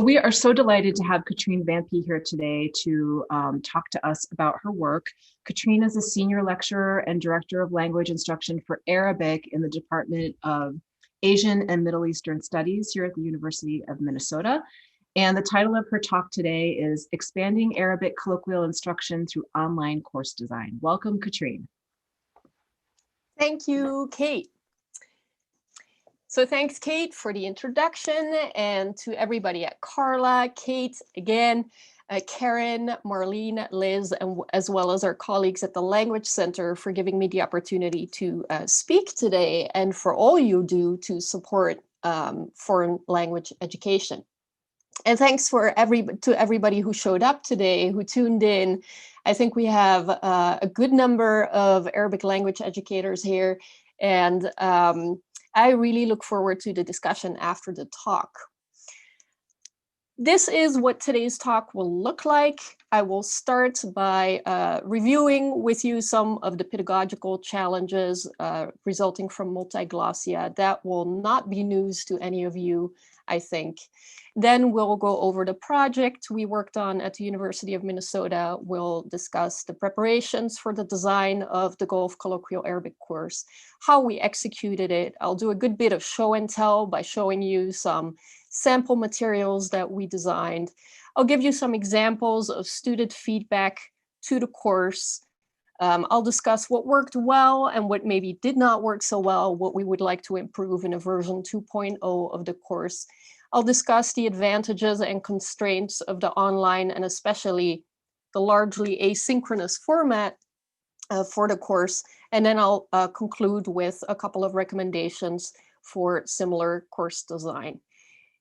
We are so delighted to have Katrine Vampy here today to talk to us about her work. Katrine is a senior lecturer and director of language instruction for Arabic in the Department of Asian and Middle Eastern Studies here at the University of Minnesota. And the title of her talk today is Expanding Arabic Colloquial Instruction Through Online Course Design. Welcome, Katrine. Thank you, Kate. So thanks, Kate, for the introduction, and to everybody at CARLA, Kate, again, Karen, Marlene, Liz, and as well as our colleagues at the Language Center for giving me the opportunity to speak today, and for all you do to support foreign language education. And thanks to everybody who showed up today, who tuned in. I think we have a good number of Arabic language educators here, and I really look forward to the discussion after the talk. This is what today's talk will look like. I will start by reviewing with you some of the pedagogical challenges resulting from multiglossia. That will not be news to any of you, I think. Then we'll go over the project we worked on at the University of Minnesota. We'll discuss the preparations for the design of the Gulf Colloquial Arabic course, how we executed it. I'll do a good bit of show and tell by showing you some sample materials that we designed. I'll give you some examples of student feedback to the course. I'll discuss what worked well and what maybe did not work so well, what we would like to improve in a version 2.0 of the course. I'll discuss the advantages and constraints of the online and especially the largely asynchronous format for the course. And then I'll conclude with a couple of recommendations for similar course design.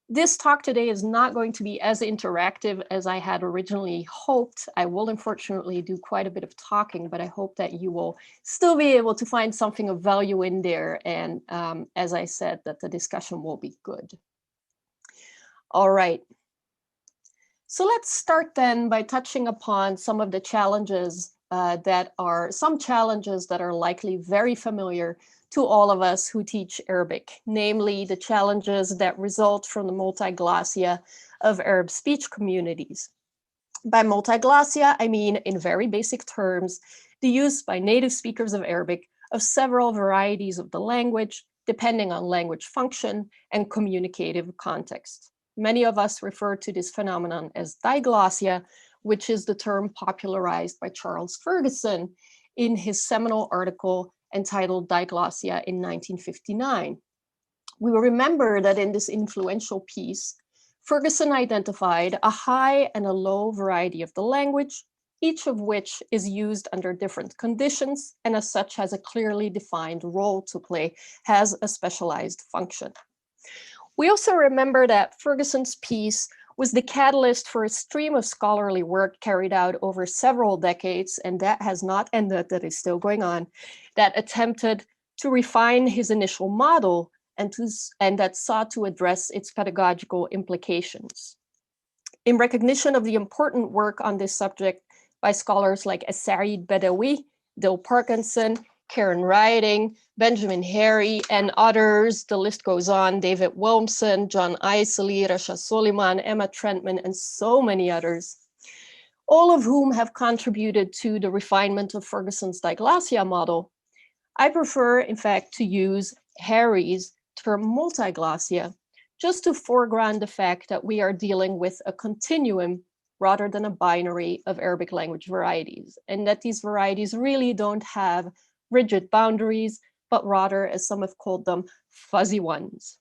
This talk today is not going to be as interactive as I had originally hoped. I will unfortunately do quite a bit of talking, but I hope that you will still be able to find something of value in there. And as I said, that the discussion will be good. All right. So let's start then by touching upon some of the challenges that are likely very familiar to all of us who teach Arabic, namely the challenges that result from the multiglossia of Arab speech communities. By multiglossia, I mean, in very basic terms, the use by native speakers of Arabic of several varieties of the language, depending on language function and communicative context. Many of us refer to this phenomenon as diglossia, which is the term popularized by Charles Ferguson in his seminal article entitled Diglossia in 1959. We will remember that in this influential piece, Ferguson identified a high and a low variety of the language, each of which is used under different conditions and as such has a clearly defined role to play, has a specialized function. We also remember that Ferguson's piece was the catalyst for a stream of scholarly work carried out over several decades, and that has not ended, that is still going on, that attempted to refine his initial model and that sought to address its pedagogical implications. In recognition of the important work on this subject by scholars like Said Badawi, Dil Parkinson, Karen Riding, Benjamin Harry, and others, the list goes on, David Wilmson, John Isley, Rasha Soliman, Emma Trentman, and so many others, all of whom have contributed to the refinement of Ferguson's diglossia model. I prefer, in fact, to use Harry's term multiglossia, just to foreground the fact that we are dealing with a continuum rather than a binary of Arabic language varieties, and that these varieties really don't have rigid boundaries, but rather, as some have called them, fuzzy ones.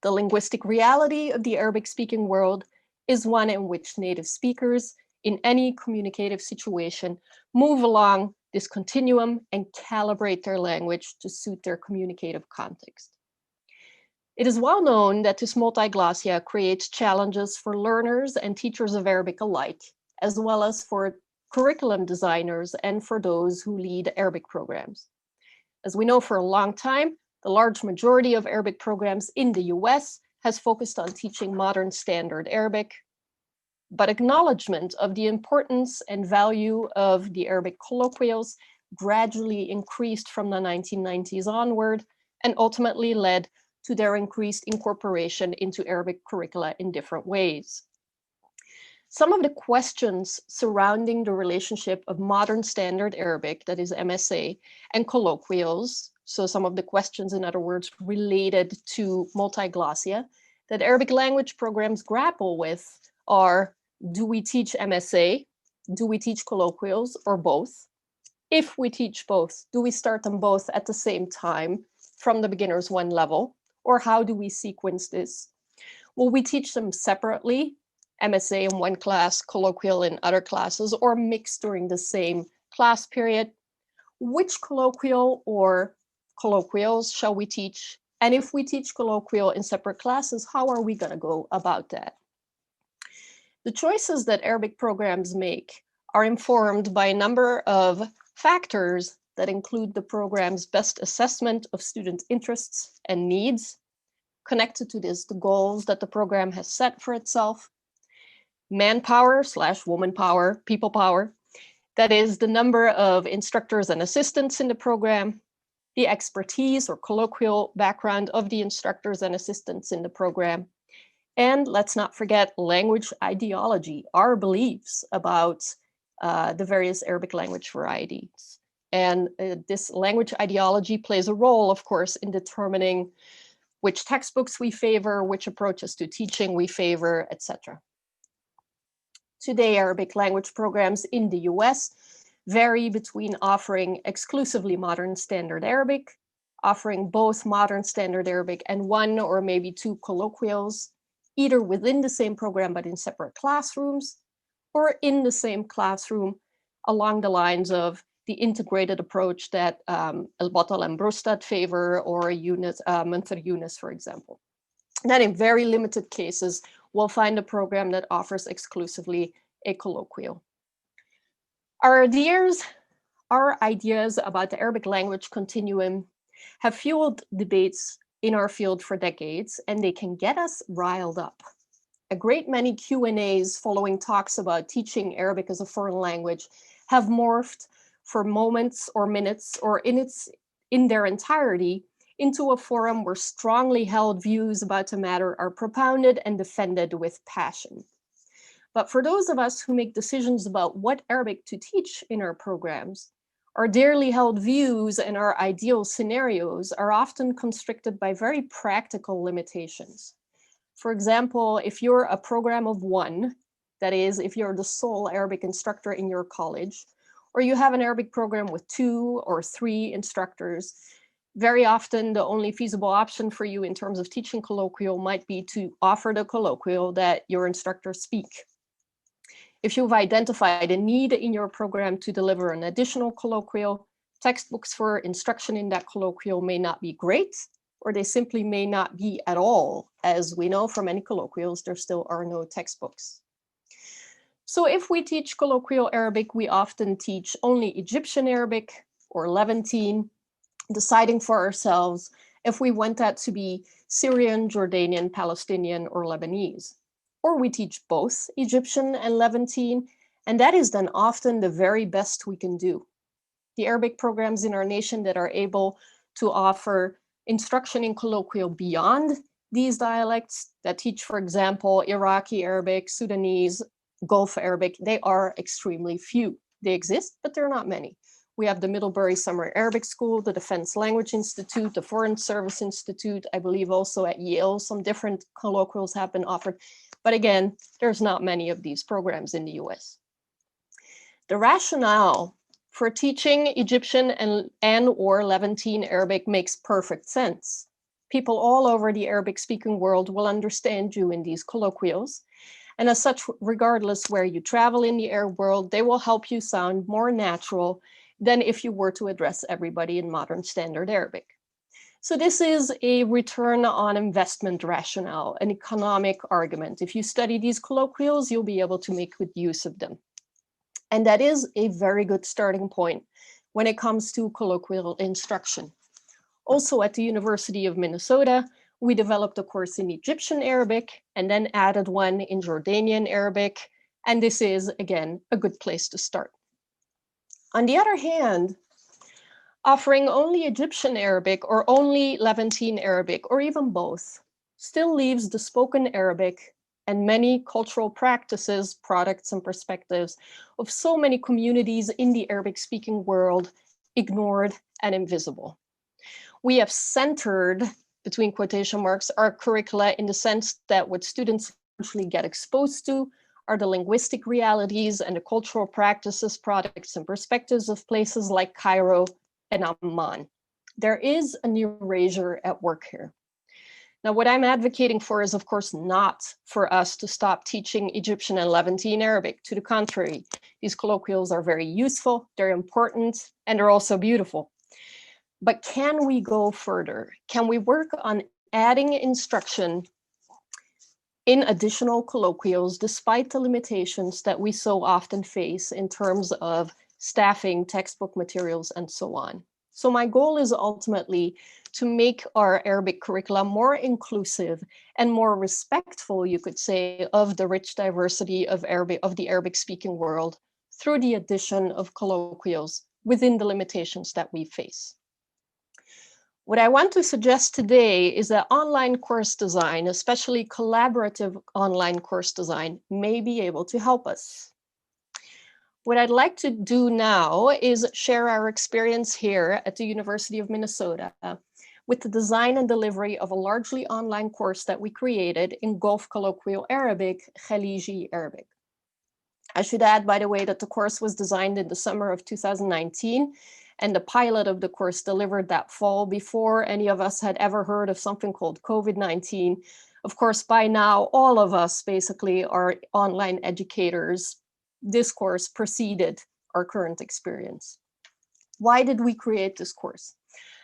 The linguistic reality of the Arabic-speaking world is one in which native speakers, in any communicative situation, move along this continuum and calibrate their language to suit their communicative context. It is well known that this multiglossia creates challenges for learners and teachers of Arabic alike, as well as for curriculum designers and for those who lead Arabic programs. As we know, for a long time, the large majority of Arabic programs in the US has focused on teaching modern standard Arabic, but acknowledgement of the importance and value of the Arabic colloquials gradually increased from the 1990s onward and ultimately led to their increased incorporation into Arabic curricula in different ways. Some of the questions surrounding the relationship of modern standard Arabic, that is MSA, and colloquials, so some of the questions, in other words, related to multiglossia, that Arabic language programs grapple with are, do we teach MSA? Do we teach colloquials, or both? If we teach both, do we start them both at the same time from the beginner's one level? Or how do we sequence this? Will we teach them separately, MSA in one class, colloquial in other classes, or mixed during the same class period? Which colloquial or colloquials shall we teach? And if we teach colloquial in separate classes, how are we going to go about that? The choices that Arabic programs make are informed by a number of factors that include the program's best assessment of student interests and needs. Connected to this, the goals that the program has set for itself, manpower / woman power, people power, that is the number of instructors and assistants in the program, the expertise or colloquial background of the instructors and assistants in the program, and let's not forget language ideology, our beliefs about the various Arabic language varieties. And this language ideology plays a role, of course, in determining which textbooks we favor, which approaches to teaching we favor, etc. Today, Arabic language programs in the US vary between offering exclusively modern standard Arabic, offering both modern standard Arabic and one or maybe two colloquials, either within the same program but in separate classrooms, or in the same classroom along the lines of the integrated approach that El-Batal and Brustad favor, or Munthar Yunus, for example. Then in very limited cases, we'll find a program that offers exclusively a colloquial. Our ideas about the Arabic language continuum have fueled debates in our field for decades, and they can get us riled up. A great many Q&As following talks about teaching Arabic as a foreign language have morphed for moments or minutes or in their entirety into a forum where strongly held views about the matter are propounded and defended with passion. But for those of us who make decisions about what Arabic to teach in our programs, our dearly held views and our ideal scenarios are often constricted by very practical limitations. For example, if you're a program of one, that is, if you're the sole Arabic instructor in your college, or you have an Arabic program with 2 or 3 instructors, very often the only feasible option for you in terms of teaching colloquial might be to offer the colloquial that your instructors speak. If you've identified a need in your program to deliver an additional colloquial, textbooks for instruction in that colloquial may not be great, or they simply may not be at all. As we know from many colloquials, there still are no textbooks. So if we teach colloquial Arabic, we often teach only Egyptian Arabic or Levantine, deciding for ourselves if we want that to be Syrian, Jordanian, Palestinian, or Lebanese. Or we teach both Egyptian and Levantine, and that is then often the very best we can do. The Arabic programs in our nation that are able to offer instruction in colloquial beyond these dialects, that teach, for example, Iraqi Arabic, Sudanese, Gulf Arabic, they are extremely few. They exist, but they're not many. We have the Middlebury Summer Arabic School, the Defense Language Institute, the Foreign Service Institute. I believe also at Yale, some different colloquials have been offered. But again, there's not many of these programs in the US. The rationale for teaching Egyptian and or Levantine Arabic makes perfect sense. People all over the Arabic-speaking world will understand you in these colloquials. And as such, regardless where you travel in the Arab world, they will help you sound more natural than if you were to address everybody in modern standard Arabic. So this is a return on investment rationale, an economic argument. If you study these colloquials, you'll be able to make good use of them. And that is a very good starting point when it comes to colloquial instruction. Also at the University of Minnesota, we developed a course in Egyptian Arabic and then added one in Jordanian Arabic. And this is, again, a good place to start. On the other hand, Offering only Egyptian Arabic or only Levantine Arabic or even both still leaves the spoken Arabic and many cultural practices, products, and perspectives of so many communities in the Arabic-speaking world ignored and invisible. We have centered, between quotation marks, our curricula in the sense that what students usually get exposed to are the linguistic realities and the cultural practices, products, and perspectives of places like Cairo and Amman. There is an erasure at work here. Now, what I'm advocating for is, of course, not for us to stop teaching Egyptian and Levantine Arabic. To the contrary, these colloquials are very useful, they're important, and they're also beautiful. But can we go further? Can we work on adding instruction in additional colloquials, despite the limitations that we so often face in terms of staffing, textbook materials, and so on? So my goal is ultimately to make our Arabic curriculum more inclusive and more respectful, you could say, of the rich diversity of the Arabic-speaking world through the addition of colloquials within the limitations that we face. What I want to suggest today is that online course design, especially collaborative online course design, may be able to help us. What I'd like to do now is share our experience here at the University of Minnesota with the design and delivery of a largely online course that we created in Gulf Colloquial Arabic, Khaliji Arabic. I should add, by the way, that the course was designed in the summer of 2019, and the pilot of the course delivered that fall before any of us had ever heard of something called COVID-19. Of course, by now, all of us basically are online educators. This course preceded our current experience. Why did we create this course?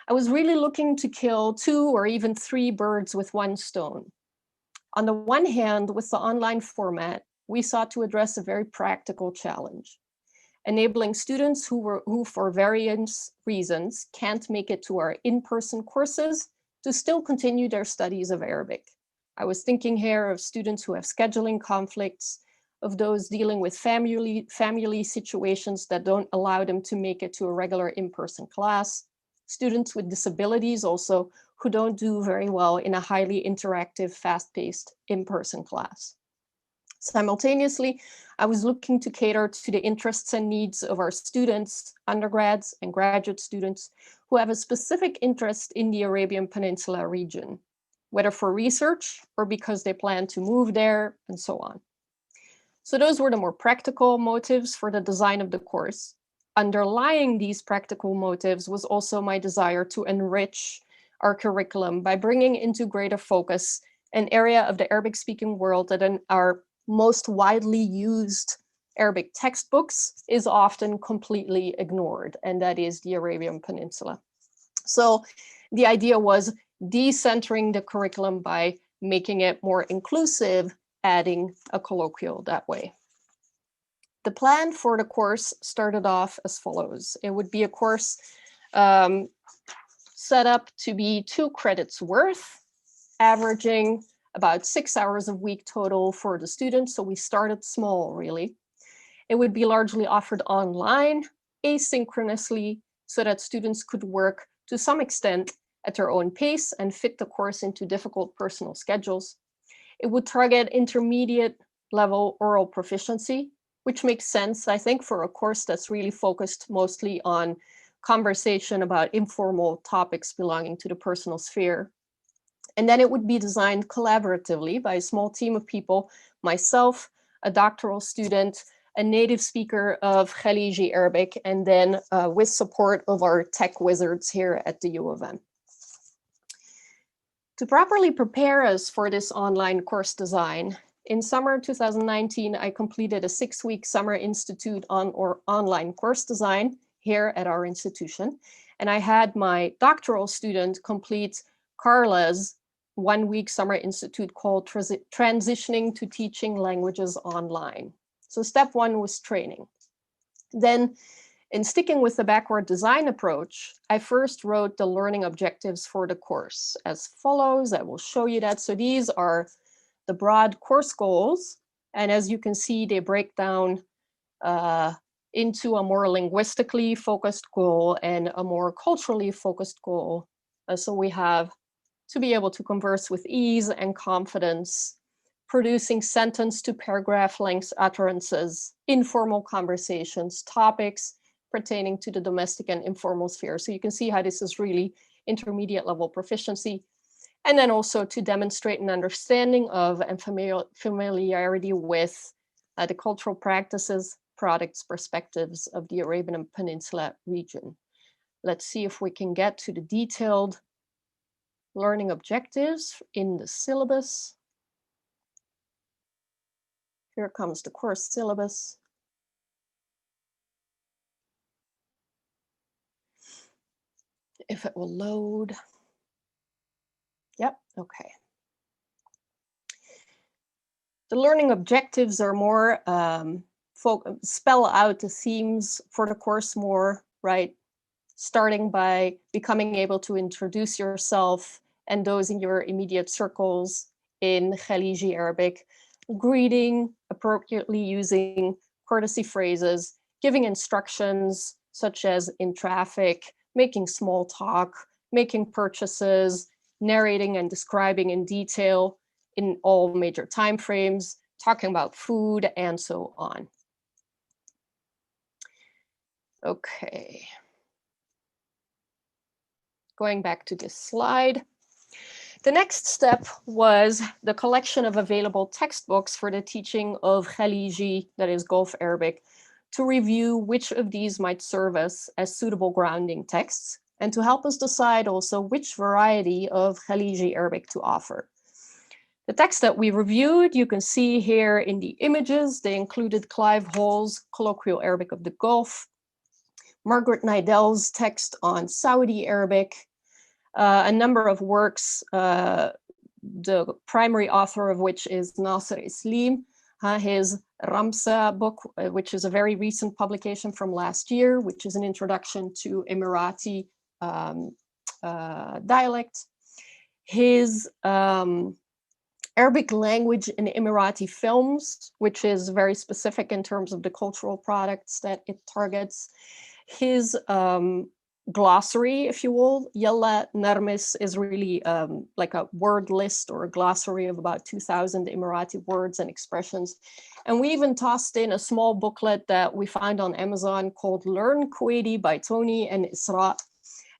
I was really looking to kill 2 or even 3 birds with one stone. On the one hand, with the online format, we sought to address a very practical challenge, enabling students who for various reasons can't make it to our in-person courses to still continue their studies of Arabic. I was thinking here of students who have scheduling conflicts, of those dealing with family situations that don't allow them to make it to a regular in-person class, students with disabilities also who don't do very well in a highly interactive, fast-paced in-person class. Simultaneously, I was looking to cater to the interests and needs of our students, undergrads and graduate students who have a specific interest in the Arabian Peninsula region, whether for research or because they plan to move there and so on. So those were the more practical motives for the design of the course. Underlying these practical motives was also my desire to enrich our curriculum by bringing into greater focus an area of the Arabic-speaking world that in our most widely used Arabic textbooks is often completely ignored, and that is the Arabian Peninsula. So the idea was decentering the curriculum by making it more inclusive, adding a colloquial that way. The plan for the course started off as follows. It would be a course set up to be 2 credits worth, averaging about 6 hours a week total for the students. So we started small, really. It would be largely offered online, asynchronously, so that students could work to some extent at their own pace and fit the course into difficult personal schedules. It would target intermediate level oral proficiency, which makes sense, I think, for a course that's really focused mostly on conversation about informal topics belonging to the personal sphere. And then it would be designed collaboratively by a small team of people, myself, a doctoral student, a native speaker of Khaliji Arabic, and then with support of our tech wizards here at the U of M. To properly prepare us for this online course design, in summer 2019, I completed a 6-week summer institute on online course design here at our institution. And I had my doctoral student complete CARLA's 1-week summer institute called Transitioning to Teaching Languages Online. So step 1 was training. Then, in sticking with the backward design approach, I first wrote the learning objectives for the course as follows. I will show you that. So these are the broad course goals. And as you can see, they break down into a more linguistically focused goal and a more culturally focused goal. So we have to be able to converse with ease and confidence, producing sentence to paragraph length utterances, informal conversations, topics pertaining to the domestic and informal sphere. So you can see how this is really intermediate level proficiency. And then also to demonstrate an understanding of and familiarity with the cultural practices, products, perspectives of the Arabian Peninsula region. Let's see if we can get to the detailed learning objectives in the syllabus. Here comes the course syllabus. If it will load. Yep, okay. The learning objectives are more, spell out the themes for the course more, right? Starting by becoming able to introduce yourself and those in your immediate circles in Khaliji Arabic, greeting, appropriately using courtesy phrases, giving instructions such as in traffic, making small talk, making purchases, narrating and describing in detail in all major time frames, talking about food, and so on. Okay. Going back to this slide. The next step was the collection of available textbooks for the teaching of Khaliji, that is Gulf Arabic, to review which of these might serve us as suitable grounding texts, and to help us decide also which variety of Khaliji Arabic to offer. The text that we reviewed, you can see here in the images. They included Clive Hall's Colloquial Arabic of the Gulf, Margaret Nidell's text on Saudi Arabic, a number of works, the primary author of which is Nasser Islim, his Ramsa book, which is a very recent publication from last year, which is an introduction to Emirati dialect. His Arabic language in Emirati films, which is very specific in terms of the cultural products that it targets. His glossary, if you will, Yalla Narmis, is really like a word list or a glossary of about 2,000 Emirati words and expressions. And we even tossed in a small booklet that we found on Amazon called Learn Kuwaiti by Tony and Isra,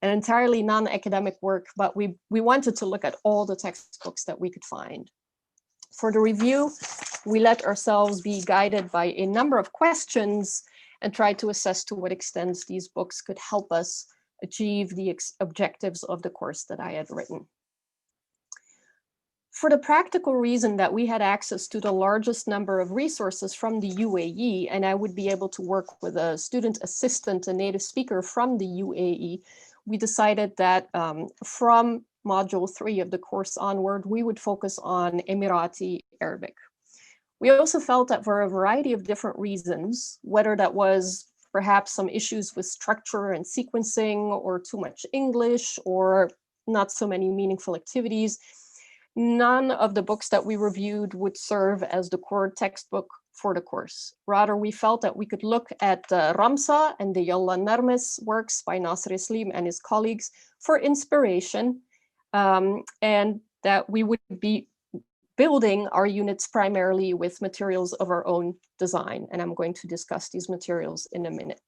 an entirely non-academic work, but we wanted to look at all the textbooks that we could find. For the review, we let ourselves be guided by a number of questions and try to assess to what extent these books could help us achieve the objectives of the course that I had written. For the practical reason that we had access to the largest number of resources from the UAE, and I would be able to work with a student assistant, a native speaker from the UAE, we decided that from module 3 of the course onward, we would focus on Emirati Arabic. We also felt that for a variety of different reasons, whether that was perhaps some issues with structure and sequencing, or too much English, or not so many meaningful activities, none of the books that we reviewed would serve as the core textbook for the course. Rather, we felt that we could look at Ramsa and the Yalla Narmis works by Nasser Islim and his colleagues for inspiration, and that we would be building our units primarily with materials of our own design. And I'm going to discuss these materials in a minute.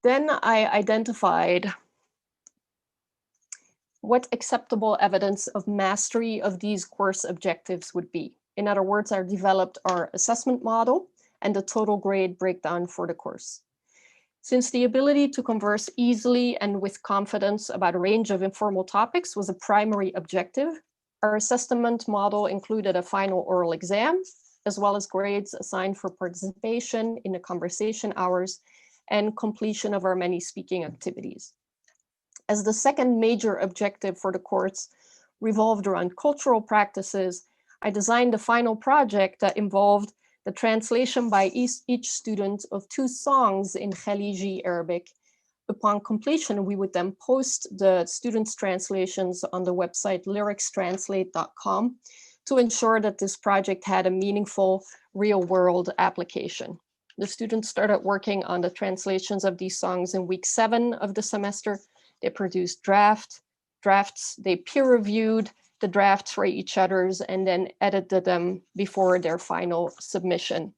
Then I identified what acceptable evidence of mastery of these course objectives would be. In other words, I developed our assessment model and the total grade breakdown for the course. Since the ability to converse easily and with confidence about a range of informal topics was a primary objective, our assessment model included a final oral exam, as well as grades assigned for participation in the conversation hours and completion of our many speaking activities. As the second major objective for the course revolved around cultural practices, I designed a final project that involved the translation by each student of 2 songs in Khaliji Arabic. Upon completion, we would then post the students' translations on the website lyricstranslate.com to ensure that this project had a meaningful real-world application. The students started working on the translations of these songs in week 7 of the semester. They produced drafts, they peer reviewed the drafts for each other's and then edited them before their final submission.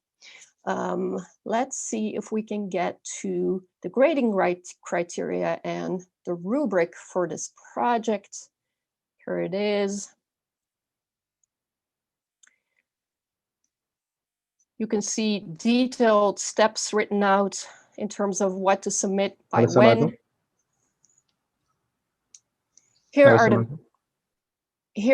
Let's see if we can get to the grading criteria and the rubric for this project. Here it is. You can see detailed steps written out in terms of what to submit by when. Here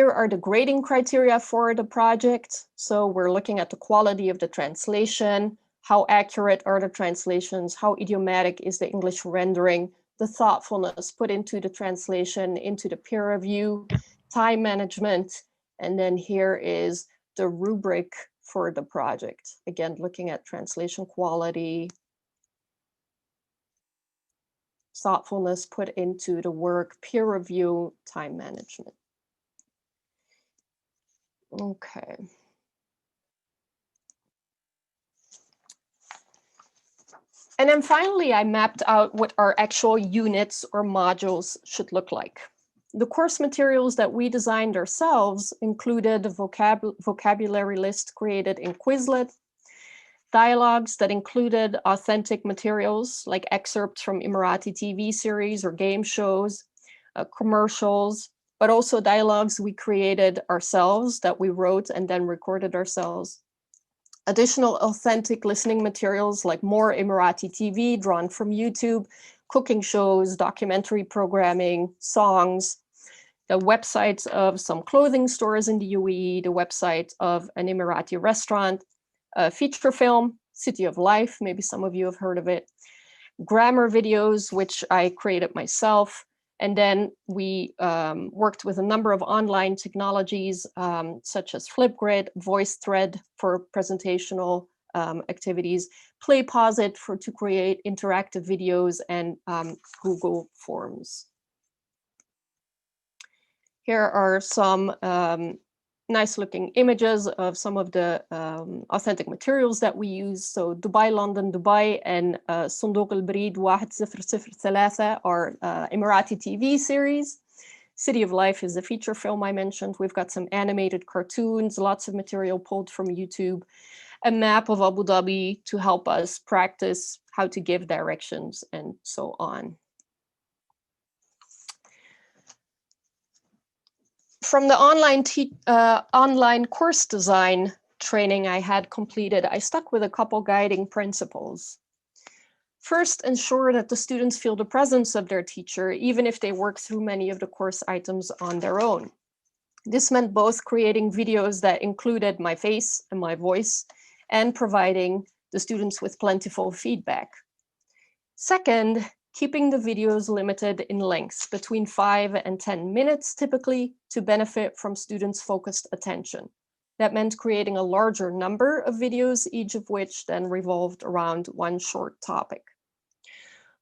are the grading criteria for the project. So we're looking at the quality of the translation, how accurate are the translations, how idiomatic is the English rendering, the thoughtfulness put into the translation, into the peer review, time management, and then here is the rubric for the project. Again, looking at translation quality, thoughtfulness put into the work, peer review, time management. Okay. And then finally, I mapped out what our actual units or modules should look like. The course materials that we designed ourselves included a vocabulary list created in Quizlet, dialogues that included authentic materials like excerpts from Emirati TV series or game shows, commercials, but also dialogues we created ourselves that we wrote and then recorded ourselves. Additional authentic listening materials like more Emirati TV drawn from YouTube, cooking shows, documentary programming, songs, the websites of some clothing stores in the UAE, the website of an Emirati restaurant, a feature film, City of Life, maybe some of you have heard of it, grammar videos, which I created myself. And then we worked with a number of online technologies, such as Flipgrid, VoiceThread for presentational activities, PlayPosit to create interactive videos, and Google Forms. Here are some nice looking images of some of the authentic materials that we use. So Dubai, London, Dubai, and Sunduq al-Barid 1003 are Emirati TV series. City of Life is the feature film I mentioned. We've got some animated cartoons, lots of material pulled from YouTube, a map of Abu Dhabi to help us practice how to give directions and so on. From the online course design training I had completed, I stuck with a couple guiding principles. First, ensure that the students feel the presence of their teacher, even if they work through many of the course items on their own. This meant both creating videos that included my face and my voice and providing the students with plentiful feedback. Second, keeping the videos limited in length, between 5 and 10 minutes typically, to benefit from students' focused attention. That meant creating a larger number of videos, each of which then revolved around one short topic.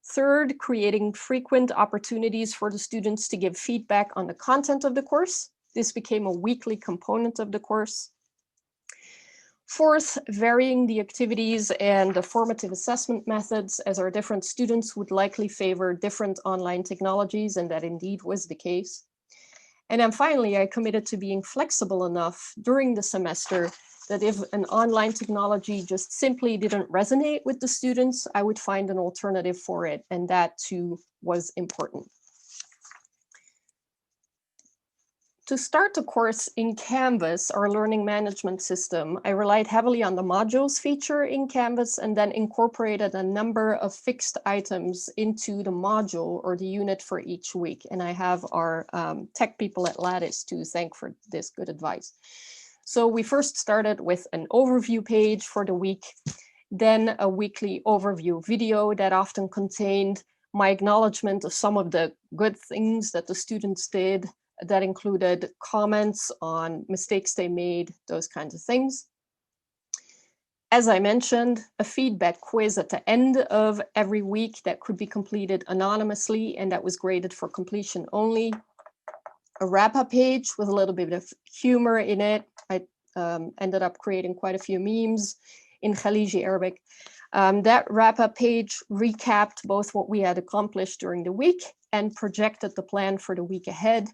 Third, creating frequent opportunities for the students to give feedback on the content of the course. This became a weekly component of the course. Fourth, varying the activities and the formative assessment methods, as our different students would likely favor different online technologies, and that indeed was the case. And then finally, I committed to being flexible enough during the semester that if an online technology just simply didn't resonate with the students, I would find an alternative for it, and that too was important. To start the course in Canvas, our learning management system, I relied heavily on the modules feature in Canvas and then incorporated a number of fixed items into the module or the unit for each week. And I have our tech people at Lattice to thank for this good advice. So we first started with an overview page for the week, then a weekly overview video that often contained my acknowledgement of some of the good things that the students did. That included comments on mistakes they made, those kinds of things. As I mentioned, a feedback quiz at the end of every week that could be completed anonymously and that was graded for completion only. A wrap-up page with a little bit of humor in it. I ended up creating quite a few memes in Khaliji Arabic. That wrap-up page recapped both what we had accomplished during the week and projected the plan for the week ahead.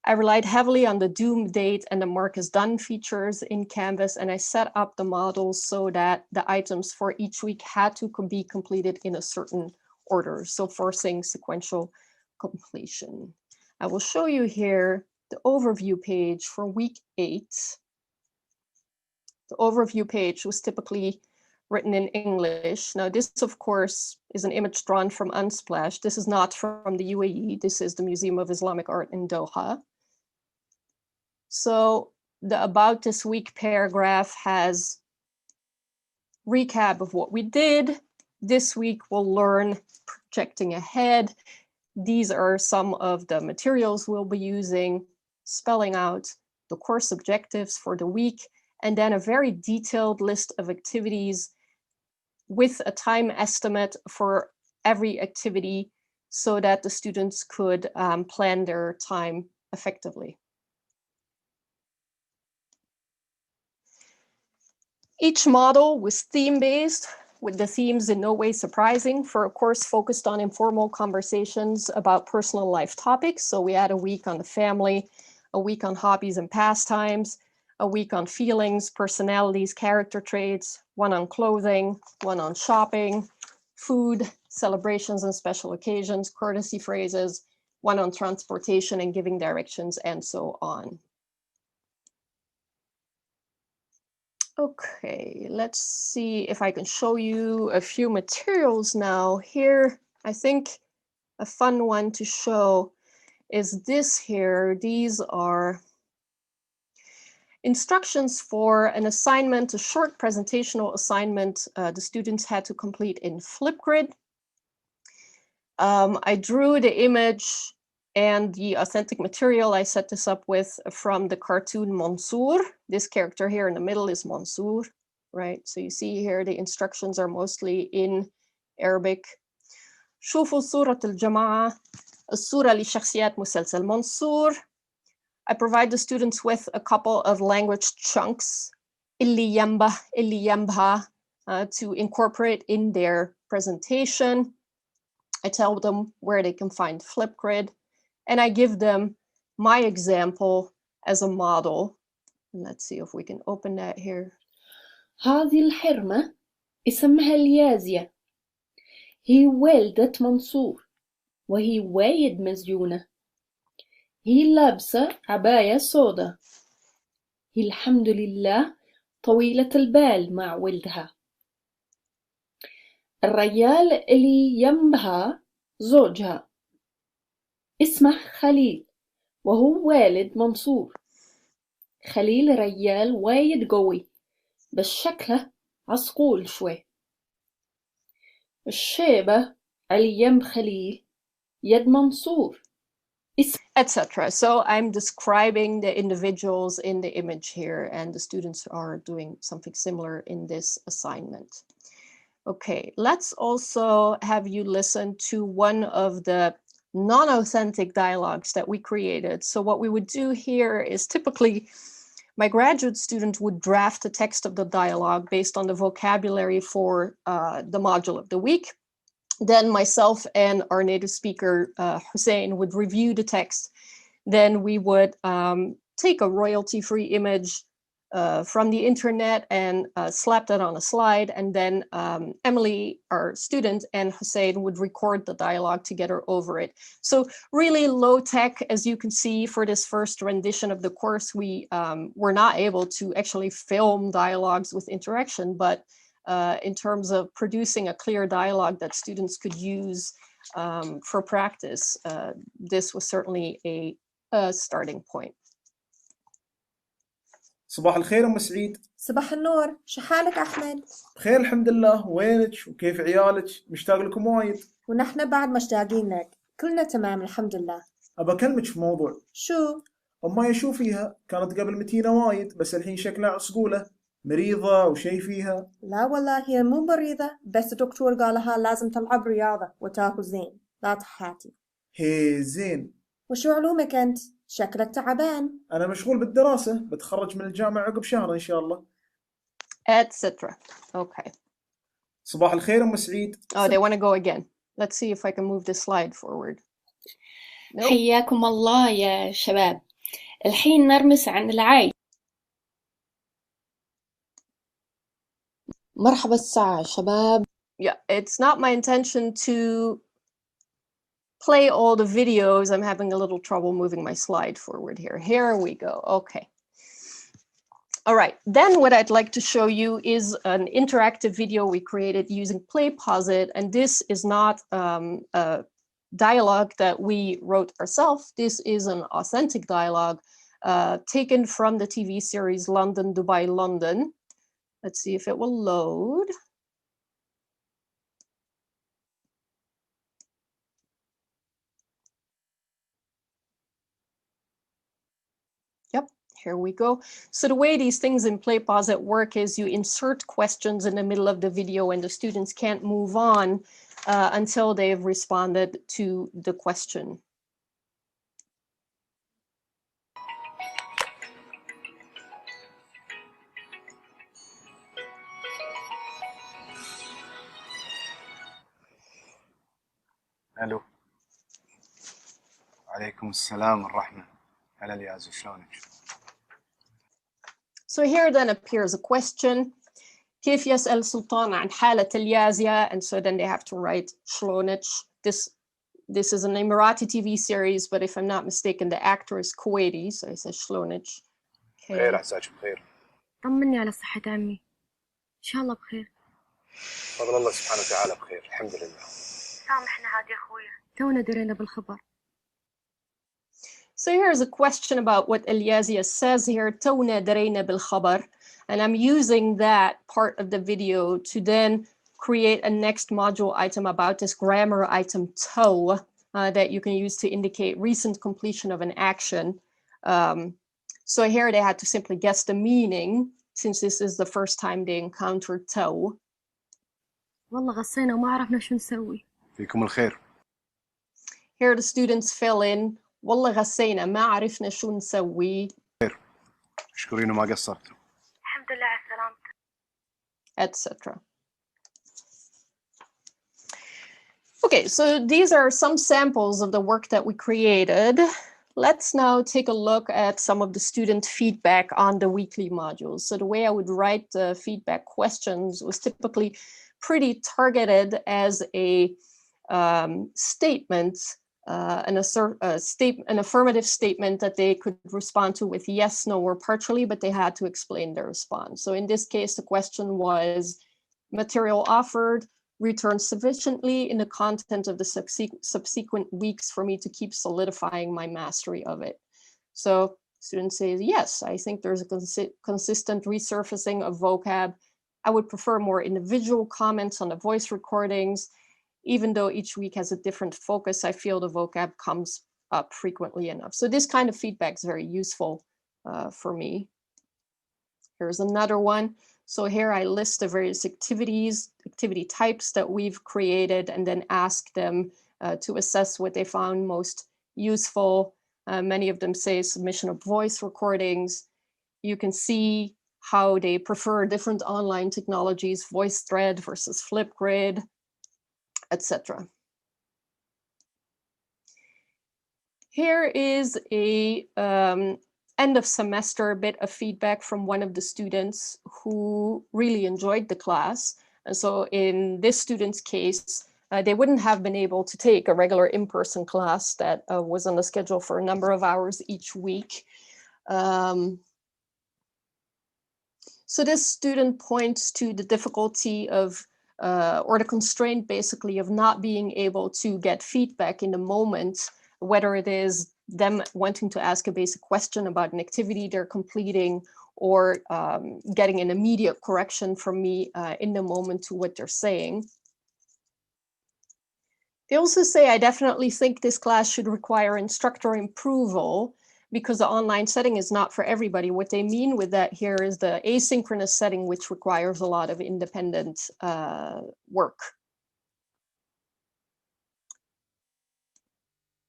I relied heavily on the due date and the mark as done features in Canvas, and I set up the models so that the items for each week had to be completed in a certain order, so forcing sequential completion. I will show you here the overview page for week 8. The overview page was typically written in English. Now this, of course, is an image drawn from Unsplash. This is not from the UAE. This is the Museum of Islamic Art in Doha. So the About This Week paragraph has recap of what we did. This week we'll learn projecting ahead. These are some of the materials we'll be using, spelling out the course objectives for the week, and then a very detailed list of activities with a time estimate for every activity so that the students could plan their time effectively. Each model was theme-based, with the themes in no way surprising, for a course focused on informal conversations about personal life topics. So we had a week on the family, a week on hobbies and pastimes, a week on feelings, personalities, character traits, one on clothing, one on shopping, food, celebrations and special occasions, courtesy phrases, one on transportation and giving directions, and so on. Okay, let's see if I can show you a few materials now. Here, I think a fun one to show is this here. These are instructions for an assignment, a short presentational assignment the students had to complete in Flipgrid. I drew the image and the authentic material I set this up with from the cartoon Mansour. This character here in the middle is Mansour, right? So you see here the instructions are mostly in Arabic. شوفوا صورة الجماعة الصورة لشخصيات مسلسل منصور. I provide the students with a couple of language chunks اللي ينبه اللي ينبه to incorporate in their presentation. I tell them where they can find Flipgrid, and I give them my example as a model. Let's see if we can open that here. هذه الحرمة اسمها اليازية. هي والدة منصور وهي وايد مزيونة. هي لابسة عباية سودا. هي الحمد لله طويلة البال مع ولدها. الرجال اللي ينبها زوجها اسمه خليل وهو والد منصور. خليل رجال وايد قوي بس شكله عصقول شوي. الشيبة اللي يم خليل يد منصور. Etc. So I'm describing the individuals in the image here, and the students are doing something similar in this assignment. Okay, let's also have you listen to one of the non-authentic dialogues that we created. So what we would do here is typically my graduate student would draft the text of the dialogue based on the vocabulary for the module of the week. Then myself and our native speaker, Hussein, would review the text. Then we would take a royalty-free image from the internet and slap that on a slide. And then Emily, our student, and Hussein would record the dialogue together over it. So really low tech, as you can see, for this first rendition of the course. We were not able to actually film dialogues with interaction, but in terms of producing a clear dialogue that students could use for practice, this was certainly a starting point. صباح الخير أم سعيد. صباح النور، شو حالك أحمد؟ بخير الحمد لله، وينك وكيف عيالك؟ مشتاق لكم وايد. ونحن بعد مشتاقين لك، كلنا تمام الحمد لله. أبى أكلمك في موضوع. شو؟ أمي شو فيها؟ كانت قبل متينة وايد بس الحين شكلها عصقولة، مريضة وشي فيها؟ لا والله هي مو مريضة، بس الدكتور قالها لازم تلعب رياضة وتاكل زين، لا تحاتي. هي زين. وشو علومك أنت؟ شكلك تعبان. أنا مشغول بالدراسة، بتخرج من الجامعة عقب شهر إن شاء الله. Etc. Okay. صباح الخير أم سعيد. Oh, they want to go again. Let's see if I can move the slide forward. Nope. حياكم الله يا شباب. الحين نرمس عن العاي. مرحبا الساعة شباب. Yeah, it's not my intention to play all the videos. I'm having a little trouble moving my slide forward here. Here we go. Okay. All right, then what I'd like to show you is an interactive video we created using PlayPosit, and this is not a dialogue that we wrote ourselves. This is an authentic dialogue taken from the TV series London, Dubai, London. Let's see if it will load. Yep, here we go. So the way these things in PlayPosit work is you insert questions in the middle of the video and the students can't move on until they've responded to the question. الو عليكم السلام ورحمة. هلا اليازو شلونك؟ So here then appears a question. كيف يسأل سلطان عن حالة اليازية? And so then they have to write شلونك. This is an Emirati TV series, but if I'm not mistaken, the actor is Kuwaiti, so I said شلونك. بخير عساك بخير. طمني على صحة عمي. إن شاء الله بخير. فضل الله سبحانه وتعالى بخير الحمد لله. سامحنا عاد يا أخويا. تونا درينا بالخبر. So here's a question about what Eliazia says here, تونا درينا بالخبر. And I'm using that part of the video to then create a next module item about this grammar item to that you can use to indicate recent completion of an action. So here they had to simply guess the meaning, since this is the first time they encountered to. والله غصينا وما عرفنا شو نسوي. فيكم الخير. Here the students fill in والله غسينا ما عرفنا شو نسوي. خير. اشكرين وما قصرتوا. الحمد لله على سلامتك. Etc. Okay, so these are some samples of the work that we created. Let's now take a look at some of the student feedback on the weekly modules. So the way I would write the feedback questions was typically pretty targeted as a statement, an affirmative statement that they could respond to with yes, no, or partially, but they had to explain their response. So in this case, the question was material offered, return sufficiently in the content of the subsequent weeks for me to keep solidifying my mastery of it. So students say, yes, I think there's a consistent resurfacing of vocab. I would prefer more individual comments on the voice recordings. Even though each week has a different focus, I feel the vocab comes up frequently enough. So this kind of feedback is very useful for me. Here's another one. So here I list the various activity types that we've created and then ask them to assess what they found most useful. Many of them say submission of voice recordings. You can see how they prefer different online technologies, VoiceThread versus Flipgrid, etc. Here is a end of semester bit of feedback from one of the students who really enjoyed the class. And so in this student's case, they wouldn't have been able to take a regular in-person class that was on the schedule for a number of hours each week. So this student points to the difficulty of or the constraint basically of not being able to get feedback in the moment, whether it is them wanting to ask a basic question about an activity they're completing or getting an immediate correction from me in the moment to what they're saying. They also say, I definitely think this class should require instructor approval because the online setting is not for everybody. What they mean with that here is the asynchronous setting, which requires a lot of independent work.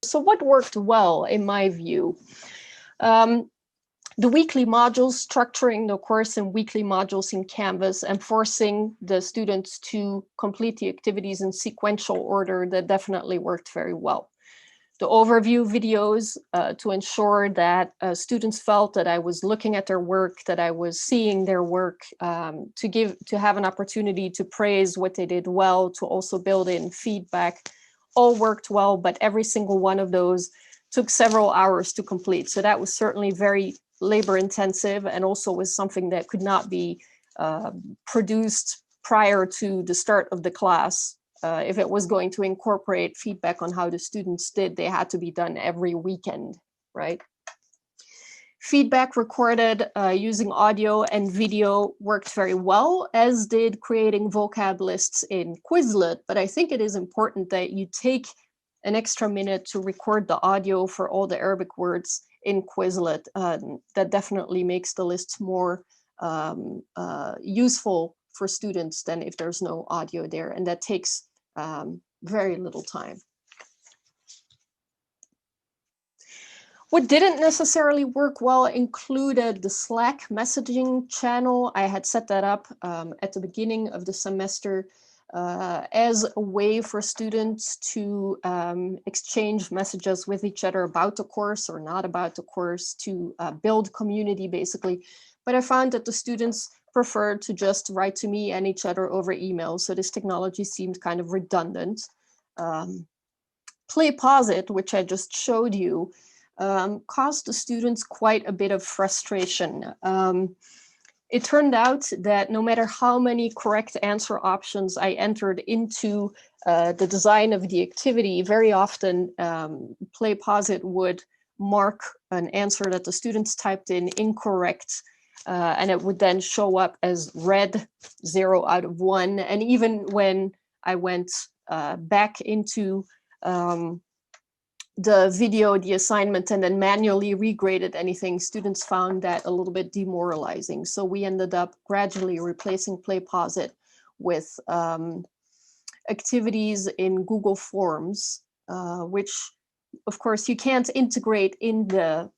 So what worked well, in my view? The weekly modules, structuring the course in weekly modules in Canvas and forcing the students to complete the activities in sequential order, that definitely worked very well. The overview videos to ensure that students felt that I was looking at their work, that I was seeing their work, to have an opportunity to praise what they did well, to also build in feedback, all worked well, but every single one of those took several hours to complete. So that was certainly very labor intensive, and also was something that could not be produced prior to the start of the class. If it was going to incorporate feedback on how the students did, they had to be done every weekend, right? Feedback recorded using audio and video worked very well, as did creating vocab lists in Quizlet. But I think it is important that you take an extra minute to record the audio for all the Arabic words in Quizlet. That definitely makes the lists more useful for students than if there's no audio there. And that takes very little time. What didn't necessarily work well included the Slack messaging channel. I had set that up at the beginning of the semester as a way for students to exchange messages with each other about the course or not about the course, to build community basically. But I found that the students preferred to just write to me and each other over email. So this technology seemed kind of redundant. Play Pause It, which I just showed you, caused the students quite a bit of frustration. It turned out that no matter how many correct answer options I entered into the design of the activity, very often Play Pause It would mark an answer that the students typed in incorrect, and it would then show up as red, 0 out of 1. And even when I went back into the video, the assignment, and then manually regraded anything, students found that a little bit demoralizing. So we ended up gradually replacing Play Pause It with activities in Google Forms, which of course you can't integrate in the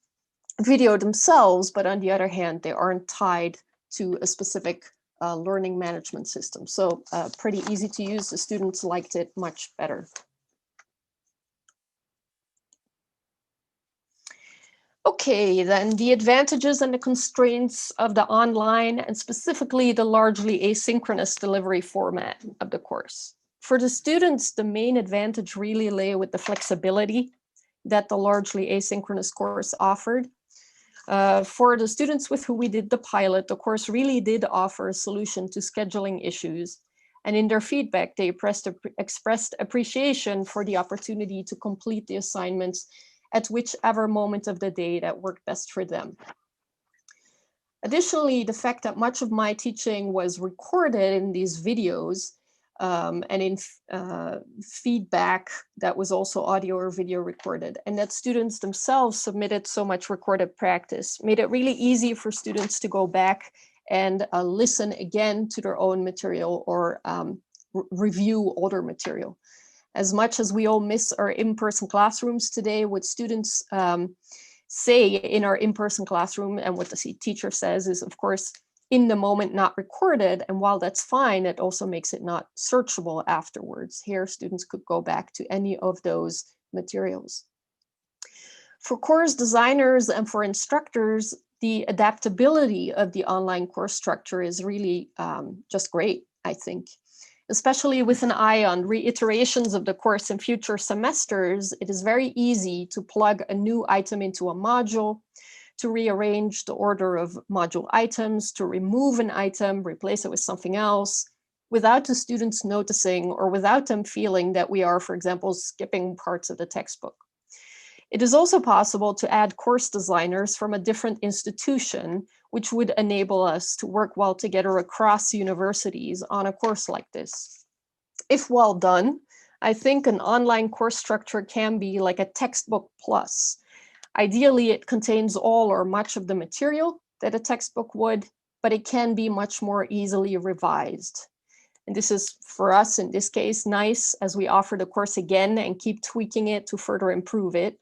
video themselves, but on the other hand, they aren't tied to a specific learning management system. So pretty easy to use. The students liked it much better. Okay, then the advantages and the constraints of the online, and specifically the largely asynchronous delivery format of the course. For the students, the main advantage really lay with the flexibility that the largely asynchronous course offered. For the students with who we did the pilot, the course really did offer a solution to scheduling issues. And in their feedback, they expressed appreciation for the opportunity to complete the assignments at whichever moment of the day that worked best for them. Additionally, the fact that much of my teaching was recorded in these videos and in feedback that was also audio or video recorded, and that students themselves submitted so much recorded practice, made it really easy for students to go back and listen again to their own material or review older material. As much as we all miss our in-person classrooms today, what students say in our in-person classroom and what the teacher says is, of course, in the moment, not recorded. And while that's fine, it also makes it not searchable afterwards. Here, students could go back to any of those materials. For course designers and for instructors, the adaptability of the online course structure is really just great, I think. Especially with an eye on reiterations of the course in future semesters, it is very easy to plug a new item into a module, to rearrange the order of module items, to remove an item, replace it with something else, without the students noticing or without them feeling that we are, for example, skipping parts of the textbook. It is also possible to add course designers from a different institution, which would enable us to work well together across universities on a course like this. If well done, I think an online course structure can be like a textbook plus. Ideally, it contains all or much of the material that a textbook would, but it can be much more easily revised. And this is, for us in this case, nice as we offer the course again and keep tweaking it to further improve it.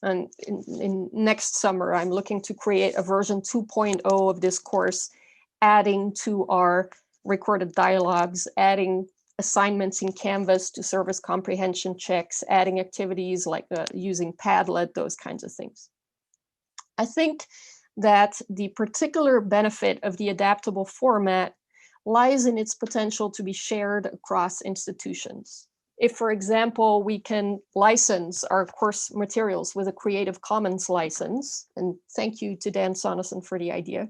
And in next summer, I'm looking to create a version 2.0 of this course, adding to our recorded dialogues, adding assignments in Canvas to serve as comprehension checks, adding activities like using Padlet, those kinds of things. I think that the particular benefit of the adaptable format lies in its potential to be shared across institutions. If, for example, we can license our course materials with a Creative Commons license, and thank you to Dan Sonneson for the idea,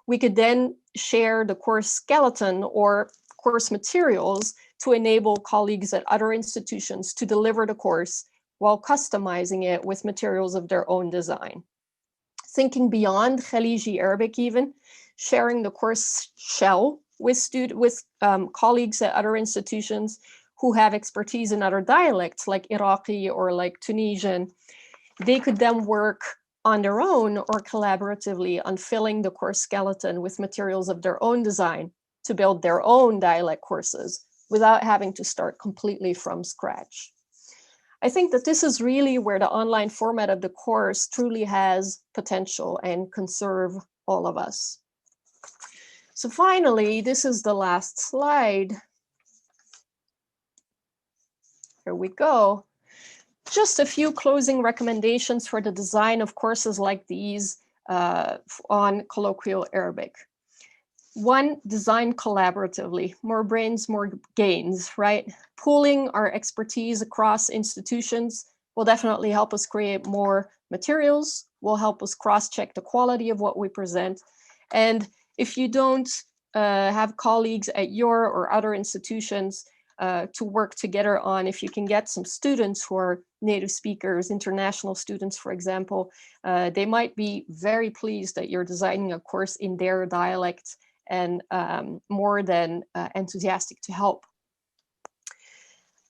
we could then share the course skeleton or course materials to enable colleagues at other institutions to deliver the course while customizing it with materials of their own design. Thinking beyond Khaliji Arabic even, sharing the course shell with colleagues at other institutions who have expertise in other dialects like Iraqi or like Tunisian, they could then work on their own or collaboratively on filling the course skeleton with materials of their own design to build their own dialect courses without having to start completely from scratch. I think that this is really where the online format of the course truly has potential and can serve all of us. So finally, this is the last slide. Here we go. Just a few closing recommendations for the design of courses like these on colloquial Arabic. One, design collaboratively, more brains, more gains, right? Pooling our expertise across institutions will definitely help us create more materials, will help us cross-check the quality of what we present. And if you don't have colleagues at your or other institutions to work together on, if you can get some students who are native speakers, international students, for example, they might be very pleased that you're designing a course in their dialect and more than enthusiastic to help.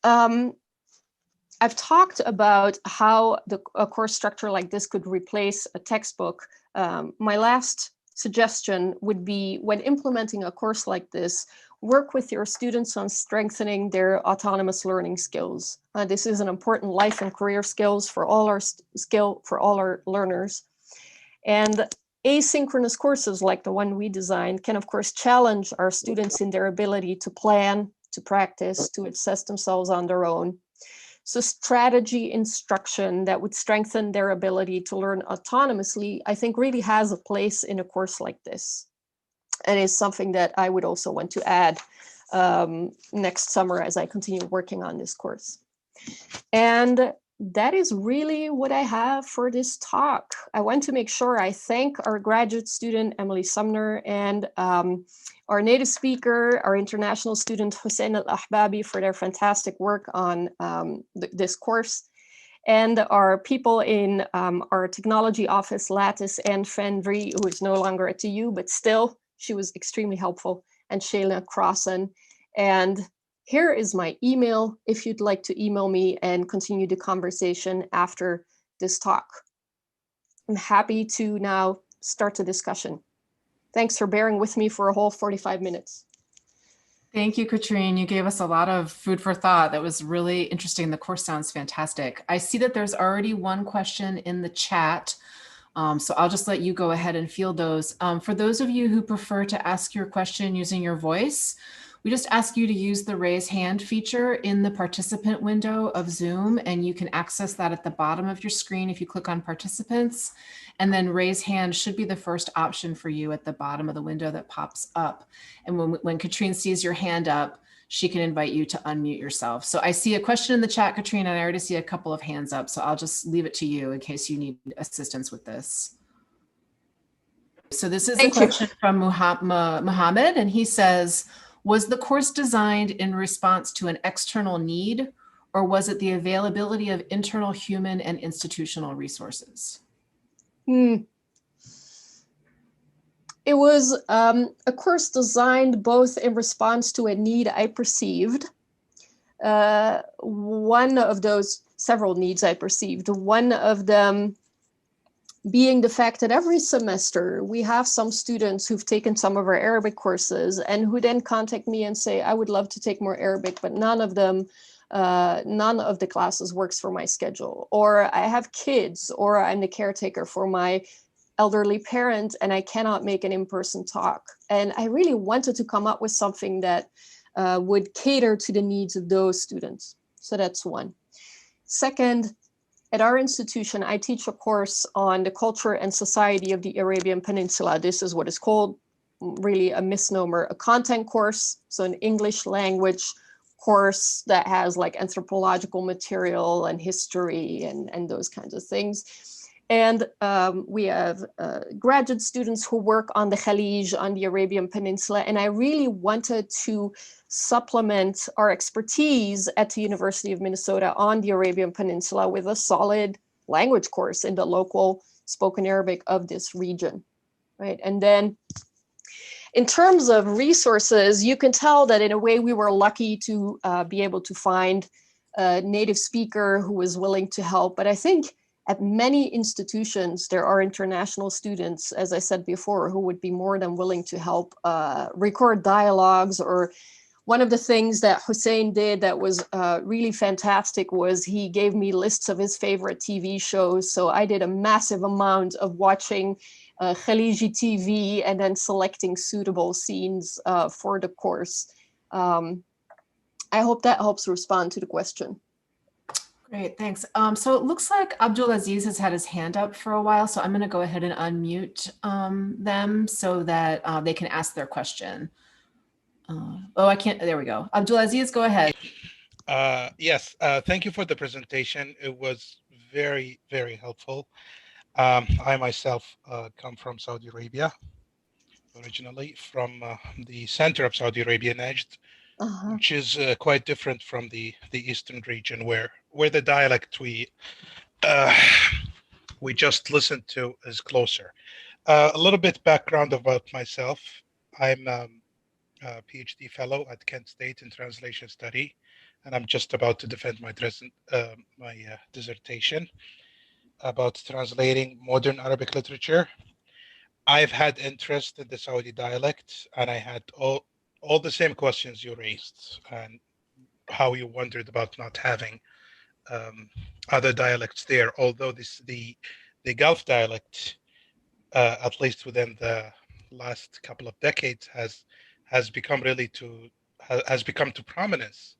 I've talked about how a course structure like this could replace a textbook. My last suggestion would be, when implementing a course like this, work with your students on strengthening their autonomous learning skills. This is an important life and career skills for all our learners. And asynchronous courses like the one we designed can, of course, challenge our students in their ability to plan, to practice, to assess themselves on their own. So strategy instruction that would strengthen their ability to learn autonomously, I think really has a place in a course like this. And is something that I would also want to add next summer as I continue working on this course. And that is really what I have for this talk. I want to make sure I thank our graduate student, Emily Sumner, and our native speaker, our international student, Hussein Al-Ahbabi, for their fantastic work on this course. And our people in our technology office, Lattice and Fendry, who is no longer at TU, but still, she was extremely helpful, and Shayla Crossan. And here is my email if you'd like to email me and continue the conversation after this talk. I'm happy to now start the discussion. Thanks for bearing with me for a whole 45 minutes. Thank you, Katrine. You gave us a lot of food for thought. That was really interesting. The course sounds fantastic. I see that there's already one question in the chat. So I'll just let you go ahead and field those. For those of you who prefer to ask your question using your voice, we just ask you to use the raise hand feature in the participant window of Zoom, and you can access that at the bottom of your screen if you click on participants, and then raise hand should be the first option for you at the bottom of the window that pops up. And when Katrine sees your hand up, she can invite you to unmute yourself. So I see a question in the chat, Katrine, and I already see a couple of hands up, so I'll just leave it to you in case you need assistance with this. So this is a question from Muhammad, and he says, was the course designed in response to an external need, or was it the availability of internal human and institutional resources? It was a course designed both in response to a need I perceived. One of those several needs I perceived, one of them being the fact that every semester we have some students who've taken some of our Arabic courses and who then contact me and say, I would love to take more Arabic, but none of them none of the classes works for my schedule, or I have kids, or I'm the caretaker for my elderly parent and I cannot make an in-person talk. And I really wanted to come up with something that would cater to the needs of those students. So that's one. Second, at our institution, I teach a course on the culture and society of the Arabian Peninsula. This is what is called, really a misnomer, a content course. So an English language course that has like anthropological material and history and those kinds of things. And we have graduate students who work on the Khalij, on the Arabian Peninsula. And I really wanted to supplement our expertise at the University of Minnesota on the Arabian Peninsula with a solid language course in the local spoken Arabic of this region, right? And then in terms of resources, you can tell that in a way we were lucky to be able to find a native speaker who was willing to help. But I think at many institutions, there are international students, as I said before, who would be more than willing to help record dialogues. Or one of the things that Hussein did that was really fantastic was he gave me lists of his favorite TV shows. So I did a massive amount of watching Khaliji TV and then selecting suitable scenes for the course. I hope that helps respond to the question. Great, thanks. So it looks like Abdulaziz has had his hand up for a while, so I'm going to go ahead and unmute them so that they can ask their question. Oh, I can't. There we go. Abdulaziz, go ahead. Yes, thank you for the presentation. It was very, very helpful. I myself come from Saudi Arabia, originally from the center of Saudi Arabia, Najd, which is quite different from the eastern region, where the dialect we just listened to is closer. A little bit background about myself. I'm a PhD fellow at Kent State in translation study, and I'm just about to defend my dissertation about translating modern Arabic literature. I've had interest in the Saudi dialect, and I had all the same questions you raised, and how you wondered about not having other dialects there. Although the Gulf dialect, at least within the last couple of decades, has become to prominence,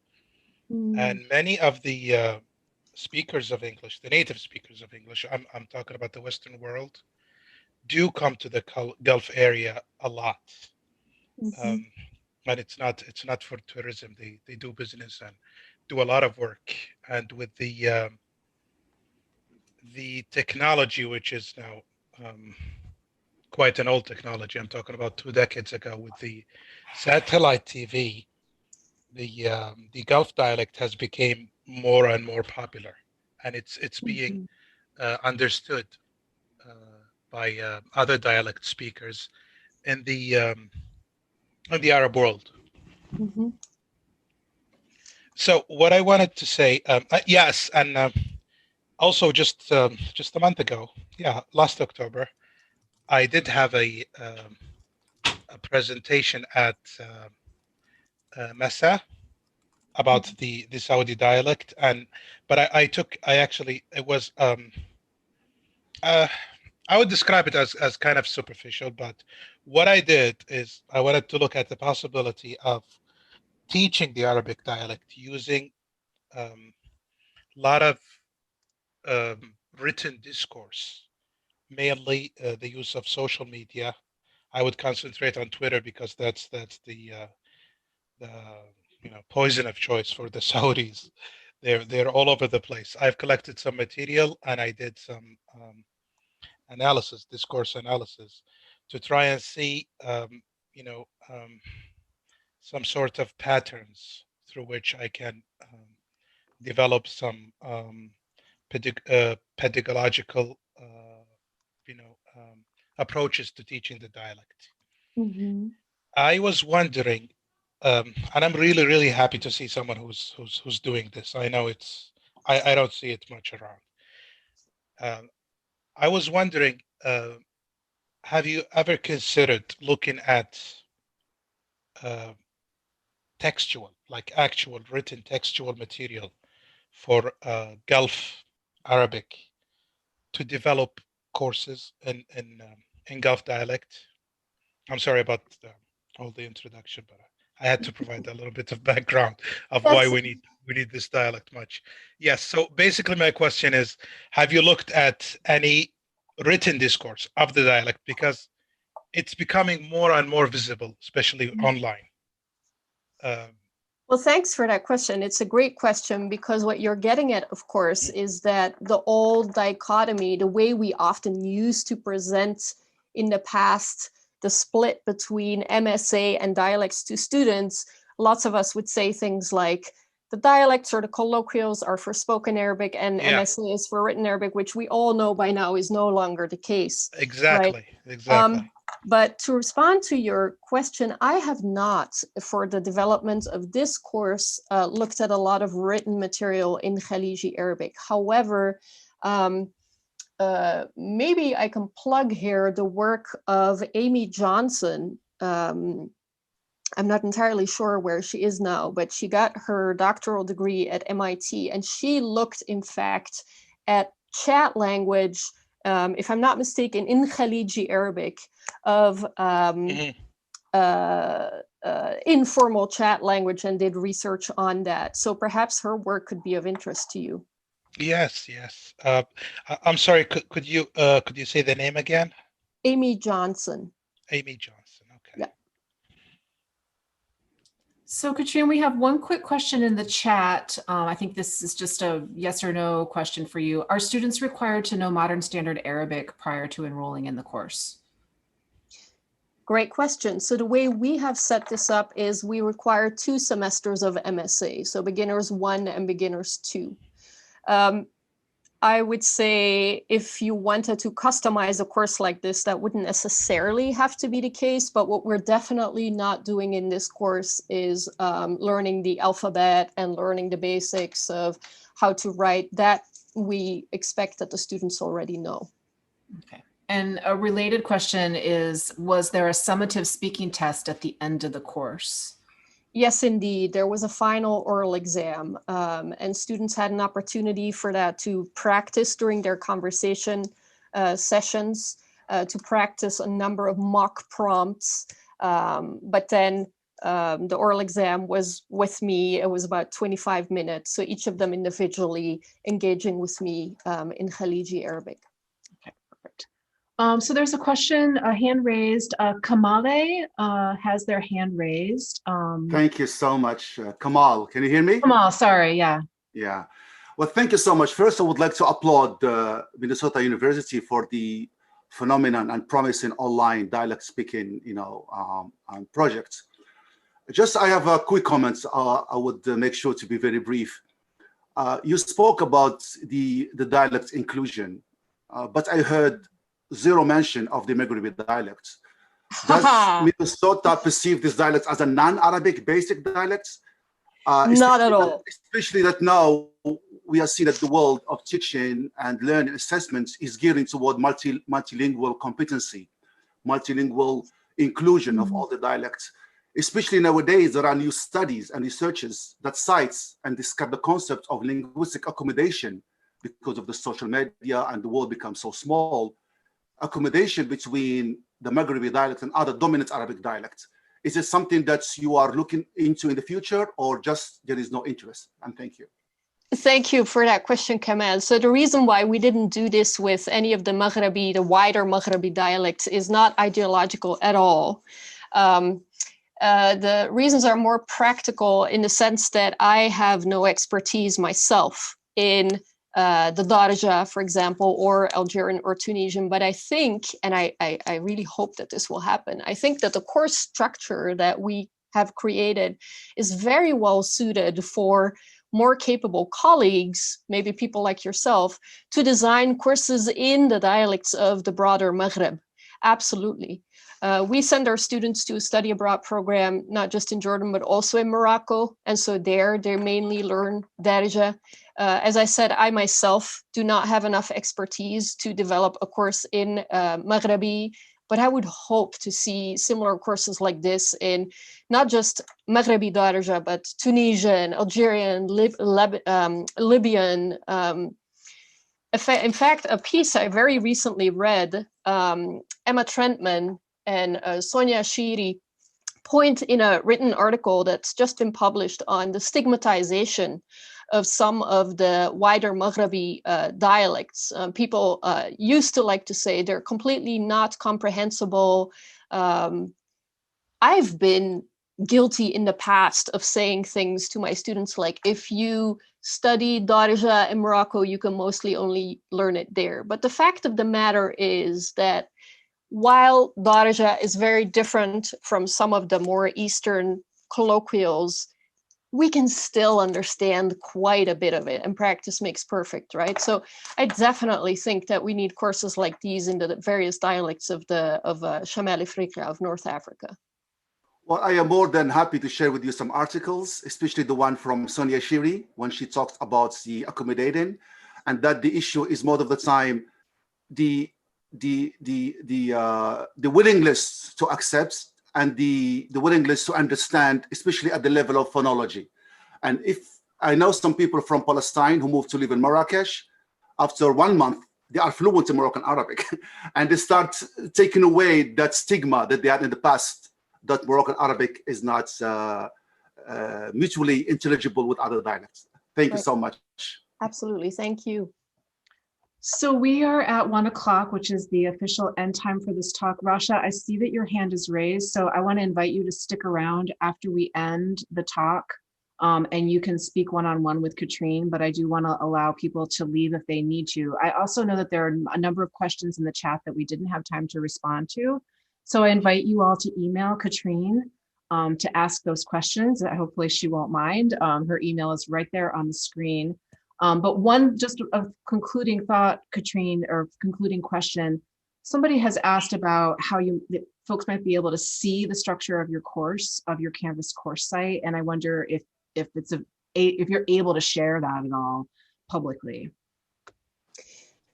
and many of the speakers of English, the native speakers of English, I'm talking about the Western world, do come to the Gulf area a lot. And it's not for tourism. They do business and do a lot of work. And with the technology, which is now quite an old technology, I'm talking about 2 decades ago, with the satellite TV, the Gulf dialect has become more and more popular, and it's being understood by other dialect speakers in the Arab world. So what I wanted to say, yes, and also just a month ago, last October, I did have a presentation at Massa about the Saudi dialect, but I would describe it as kind of superficial. But what I did is I wanted to look at the possibility of teaching the Arabic dialect using a lot of written discourse, mainly the use of social media. I would concentrate on Twitter because that's the poison of choice for the Saudis. They're all over the place. I've collected some material and I did some discourse analysis, to try and see some sort of patterns through which I can develop some pedagogical approaches to teaching the dialect. I was wondering, and I'm really, really happy to see someone who's doing this. I know I don't see it much around. I was wondering, have you ever considered looking at textual, like actual written textual material for Gulf Arabic to develop courses in Gulf dialect? I'm sorry about all the introduction, but I had to provide a little bit of background of why we need this dialect much. Yes. So basically, my question is: have you looked at any written discourse of the dialect, because it's becoming more and more visible, especially online? Well, thanks for that question. It's a great question, because what you're getting at, of course, is that the old dichotomy, the way we often used to present in the past the split between MSA and dialects to students, lots of us would say things like the dialects or the colloquials are for spoken Arabic and MSA is for written Arabic, which we all know by now is no longer the case. Exactly, right? Exactly. But to respond to your question, I have not, for the development of this course, looked at a lot of written material in Khaliji Arabic. However, maybe I can plug here the work of Amy Johnson. I'm not entirely sure where she is now, but she got her doctoral degree at MIT, and she looked, in fact, at chat language, if I'm not mistaken, in Khaliji Arabic, of informal chat language, and did research on that. So perhaps her work could be of interest to you. Yes, yes. I'm sorry. Could you say the name again? Amy Johnson. Amy Johnson. Okay. Yeah. So Katrina, we have one quick question in the chat. I think this is just a yes or no question for you. Are students required to know modern standard Arabic prior to enrolling in the course? Great question. So the way we have set this up is we require 2 semesters of MSA, so beginners 1 and beginners 2. I would say if you wanted to customize a course like this, that wouldn't necessarily have to be the case, but what we're definitely not doing in this course is learning the alphabet and learning the basics of how to write. That we expect that the students already know. Okay. And a related question is, was there a summative speaking test at the end of the course? Yes, indeed. There was a final oral exam, and students had an opportunity for that to practice during their conversation sessions, to practice a number of mock prompts. But then the oral exam was with me. It was about 25 minutes. So each of them individually engaging with me in Khaliji Arabic. Okay, perfect. So there's a question, a hand raised. Kamale has their hand raised. Thank you so much. Kamal, can you hear me? Kamal, sorry, yeah. Yeah. Well, thank you so much. First, I would like to applaud Minnesota University for the phenomenon and promising online dialect speaking, projects. Just, I have a quick comments. I would make sure to be very brief. You spoke about the dialect inclusion, but I heard zero mention of the Maghrebi dialects. Does Minnesota perceive this dialect as a non-Arabic basic dialect? Not at all. Especially that now we are seeing that the world of teaching and learning assessments is gearing toward multilingual competency, multilingual inclusion of all the dialects. Especially nowadays, there are new studies and researches that cites and discuss the concept of linguistic accommodation because of the social media and the world becomes so small. Accommodation between the Maghrebi dialect and other dominant Arabic dialects. Is it something that you are looking into in the future, or just there is no interest? And thank you. Thank you for that question, Kamal. So the reason why we didn't do this with any of the Maghrebi, the wider Maghrebi dialects, is not ideological at all. The reasons are more practical in the sense that I have no expertise myself in the Darija, for example, or Algerian or Tunisian. But I think, and I really hope that this will happen, I think that the course structure that we have created is very well suited for more capable colleagues, maybe people like yourself, to design courses in the dialects of the broader Maghreb. Absolutely. We send our students to a study abroad program, not just in Jordan, but also in Morocco. And so there, they mainly learn Darija. As I said, I myself do not have enough expertise to develop a course in Maghrebi, but I would hope to see similar courses like this in not just Maghrebi Darija, but Tunisian, Algerian, Libyan. In fact, a piece I very recently read, Emma Trentman and Sonia Shiri point in a written article that's just been published on the stigmatization of some of the wider Maghrebi dialects. People used to like to say they're completely not comprehensible. I've been guilty in the past of saying things to my students like, if you study Darija in Morocco, you can mostly only learn it there. But the fact of the matter is that while Darija is very different from some of the more Eastern colloquials, we can still understand quite a bit of it, and practice makes perfect, right? So I definitely think that we need courses like these in the various dialects of Shamal Africa, of North Africa. Well, I am more than happy to share with you some articles, especially the one from Sonia Shiri, when she talked about the accommodating, and that the issue is most of the time the willingness to accept and the willingness to understand, especially at the level of phonology. And if I know some people from Palestine who moved to live in Marrakesh, after 1 month, they are fluent in Moroccan Arabic, and they start taking away that stigma that they had in the past, that Moroccan Arabic is not mutually intelligible with other dialects. Thank you so much. Absolutely, thank you. So we are at 1 o'clock, which is the official end time for this talk. Rasha, I see that your hand is raised, so I want to invite you to stick around after we end the talk, and you can speak one-on-one with Katrine, but I do want to allow people to leave if they need to. I also know that there are a number of questions in the chat that we didn't have time to respond to, so I invite you all to email Katrine to ask those questions. Hopefully she won't mind. Her email is right there on the screen. But one, just a concluding thought, Katrine, or concluding question. Somebody has asked about how folks might be able to see the structure of your course, of your Canvas course site, and I wonder if you're able to share that at all publicly.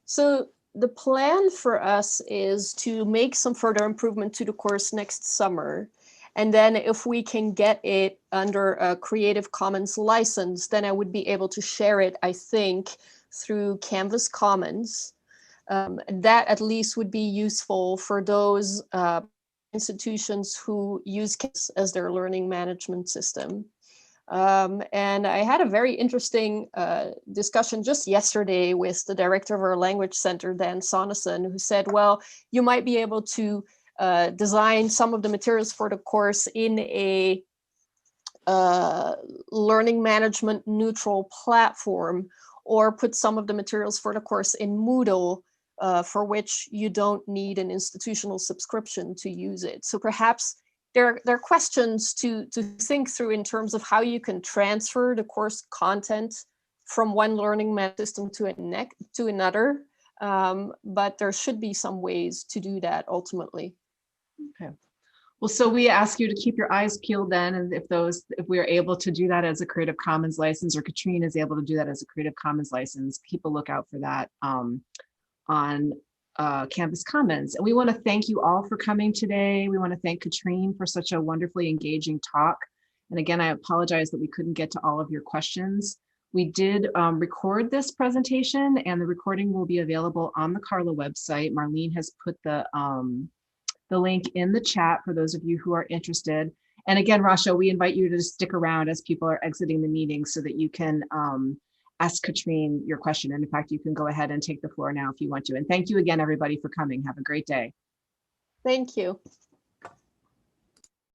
So the plan for us is to make some further improvement to the course next summer. And then if we can get it under a Creative Commons license, then I would be able to share it, I think, through Canvas Commons. That at least would be useful for those institutions who use Canvas as their learning management system. And I had a very interesting discussion just yesterday with the director of our language center, Dan Sonneson, who said, well, you might be able to design some of the materials for the course in a learning management neutral platform, or put some of the materials for the course in Moodle, for which you don't need an institutional subscription to use it. So perhaps there are questions to think through in terms of how you can transfer the course content from one learning management system to another. But there should be some ways to do that ultimately. Okay. Well, so we ask you to keep your eyes peeled then, and if we're able to do that as a Creative Commons license, or Katrine is able to do that as a Creative Commons license, keep a lookout for that on Canvas Commons. And we want to thank you all for coming today. We want to thank Katrine for such a wonderfully engaging talk. And again, I apologize that we couldn't get to all of your questions. We did record this presentation, and the recording will be available on the CARLA website. Marlene has put the link in the chat for those of you who are interested. And again, Rasha, we invite you to stick around as people are exiting the meeting so that you can ask Katrine your question. And in fact, you can go ahead and take the floor now if you want to. And thank you again, everybody, for coming. Have a great day. Thank you.